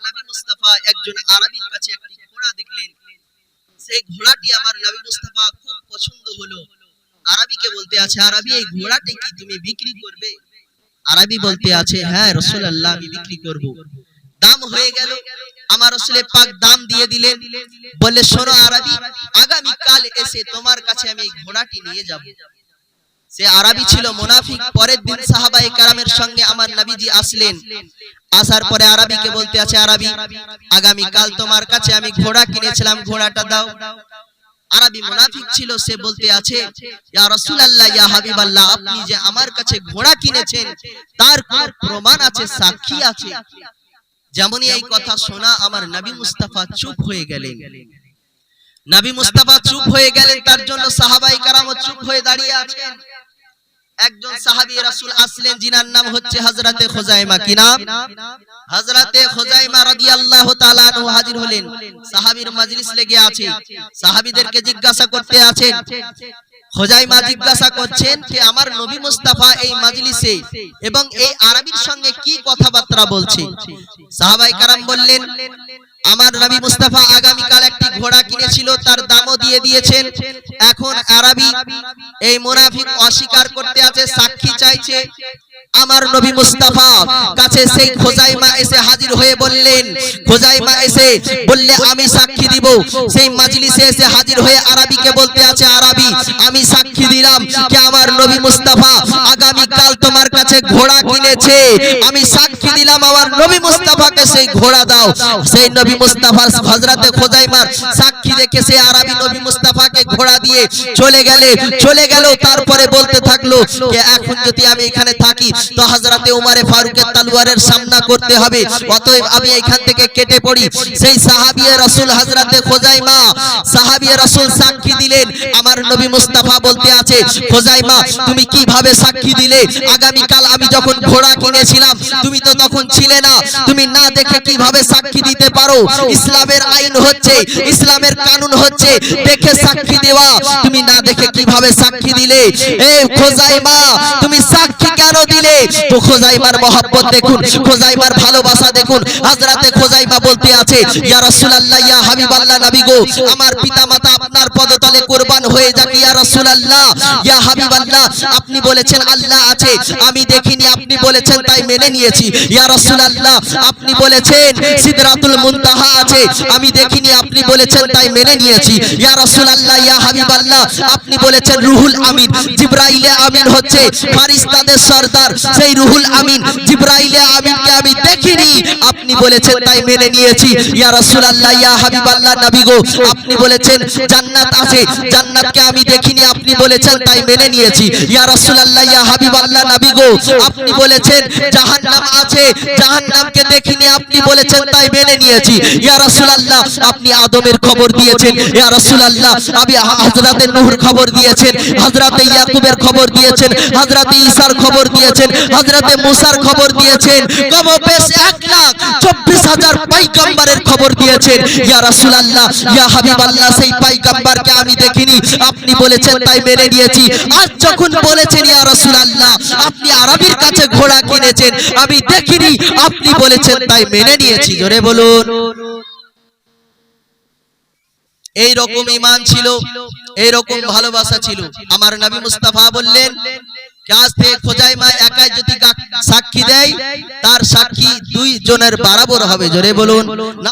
নবী মুস্তাফা একজন আরবীর কাছে একটি ঘোড়া দেখলেন। সেই ঘোড়াটি আমার নবী মুস্তাফা খুব পছন্দ হলো। আরবীকে বলতে আছে, আরবী এই ঘোড়াটি কি তুমি বিক্রি করবে? আরবী বলতে আছে, হ্যাঁ রাসূলুল্লাহ আমি বিক্রি করব। দাম হয়ে গেল, আমার রাসূল পাক দাম দিয়ে দিলেন। বললে শোনো আরবী, আগামী কাল এসে তোমার কাছে আমি এই ঘোড়াটি নিয়ে যাব। সে আরবী ছিল মুনাফিক। পরের দিন সাহাবায়ে কেরামের সঙ্গে আমার নবীজি আসলেন। আসার পরে আরবীকে বলতে আছে, আরবী আগামী কাল তোমার কাছে আমি ঘোড়া কিনেছিলাম, ঘোড়াটা দাও। আরবী মুনাফিক ছিল, সে বলতে আছে, ইয়া রাসূলুল্লাহ ইয়া হাবিবাল্লাহ, আপনি যে আমার কাছে ঘোড়া কিনেছেন তার কোন প্রমাণ আছে, সাক্ষী আছে? যেমনই এই কথা শোনা আমার নবী মুস্তাফা চুপ হয়ে গেলেন। নবী মুস্তাফা চুপ হয়ে গেলেন, তার জন্য সাহাবায়ে কেরামও চুপ হয়ে দাঁড়িয়ে আছেন। একজন সাহাবী রাসূল আসলেন, যিনার নাম হচ্ছে হযরতে খুজাইমা। কি নাম? হযরতে খুজাইমা রাদিয়াল্লাহু তাআলা আনহু হাজির হলেন। সাহাবীর মজলিস লেগে আছে, সাহাবীদেরকে জিজ্ঞাসা করতে আছেন। খুজাইমা জিজ্ঞাসা করছেন যে আমার নবী মুস্তাফা এই মজলিসে এবং এই আরবীর সঙ্গে কি কথাবার্তা বলছে? সাহাবায়ে কেরাম বললেন, আমার নবী মুস্তাফা আগামী কাল একটি ঘোড়া কিনেছিল, তার দামও দিয়ে দিয়েছেন। এখন আরবী এই মুনাফিক অস্বীকার করতে আছে, সাক্ষী চাইছে। আমার নবী মুস্তাফা কাছে সেই খুজাইমা এসে হাজির হয়ে বললেন, খুজাইমা এসে বললে আমি সাক্ষী দিব। সেই মজলিসে এসে হাজির হয়ে আরবীকে বলতে আছে, আরবী আমি সাক্ষী দিলাম যে আমার নবী মুস্তাফা আগামী কাল তোমার কাছে ঘোড়া কিনেছে। আমি সাক্ষী দিলাম, আমার নবী মুস্তাফাকে সেই ঘোড়া দাও। সেই নবী মুস্তাফার হযরতে খুজাইমার সাক্ষী দেখে সে আরবী নবী মুস্তাফাকে ঘোড়া দিয়ে চলে গেল। তারপরে বলতে থাকলো যে এখন যদি আমি এখানে থাকি তো হযরতে উমরে ফারুকের তলোয়ারের সামনা করতে হবে, অতএব আমি এখান থেকে কেটে পড়ি। সেই সাহাবী রাসূল হযরতে খুজাইমা সাহাবী রাসূল সাক্ষী দিলেন। আমার নবী মুস্তাফা বলতে আছে, খুজাইমা তুমি কিভাবে সাক্ষী দিলে? আগামী কাল আমি যখন ঘোড়া কিনেছিলাম তুমি তো তখন ছিলে না, তুমি না দেখে কিভাবে সাক্ষী দিতে পারো? ইসলামের আইন হচ্ছে, ইসলামের কানুন হচ্ছে দেখে সাক্ষী দেওয়া, তুমি না দেখে কিভাবে সাক্ষী দিলে? এ খুজাইমা তুমি সাক্ষী কেন দিলে? তো খুজাইমার মহব্বত দেখুন, খুজাইমার ভালোবাসা দেখুন। হযরতে খুজাইমা বলতে আছে, ইয়া রাসূলুল্লাহ ইয়া হাবিবাল্লাহ, নবী গো আমার পিতামাতা আপনার পদতলে কুরবান হয়ে যাক। ইয়া রাসূলুল্লাহ ইয়া হাবিবাল্লাহ, আপনি বলেছেন আল্লাহ আছে, আমি দেখিনি, আপনি বলেছেন তাই মেনে নিয়েছি। ইয়া রাসূলুল্লাহ আপনি বলেছেন সিদরাতুল মুনতাহা আছে, আমি দেখিনি, আপনি বলেছেন তাই মেনে নিয়েছি। ইয়া রাসূলুল্লাহ ইয়া হাবিবাল্লাহ, আপনি বলেছেন রুহুল আমিন জিবরাইল আমিন হচ্ছে ফারিস্তাদের সরদার, সেই রুহুল আমিন জিবরাইল আমিনকে আমি দেখিনি, আপনি বলেছেন তাই মেনে নিয়েছি। ইয়া রাসূলুল্লাহ ইয়া হাবিবাল্লাহ, নবী গো আপনি বলেছেন জান্নাত আছে, জান্নাতকে আমি দেখিনি, আপনি বলেছেন তাই মেনে নিয়েছি। ইয়া রাসূলুল্লাহ ইয়া হাবিবাল্লাহ, নবী গো আপনি বলেছেন জাহান্নাম আছে, জাহান্নামকে দেখিনি, আপনি বলেছেন তাই মেনে নিয়েছি। ইয়া রাসূলুল্লাহ আপনি আদমের খবর দিয়েছেন, ইয়া রাসূলুল্লাহ আপনি হযরতে নূহর খবর দিয়েছেন, হযরতে ইয়াকুবের খবর দিয়েছেন, হযরতে ঈসার খবর দিয়েছেন, হযরতে মুসার খবর দিয়েছেন, কমবেশ 1,24,000 পয়গম্বরের খবর দিয়েছেন। ইয়া রাসূলুল্লাহ ইয়া হাবিবাল্লাহ, সেই পয়গম্বরকে আমি দেখিনি, আপনি বলেছেন তাই মেনে নিয়েছি। আজ যখন বলেছেন ইয়া রাসূলুল্লাহ আপনি আরবীর কাছে ঘোড়া কিনেছেন, আমি দেখিনি, আপনি বলেছেন তাই মেনে নিয়েছি। জোরে বলুন। এই রকম ঈমান ছিল, এই রকম ভালোবাসা ছিল। আমার নবী মুস্তাফা বললেন আজ থেকে খুজাইমা একাই যদি সাক্ষী দেয় তার সাক্ষী 2 জনের বরাবর হবে। জোরে বলুন।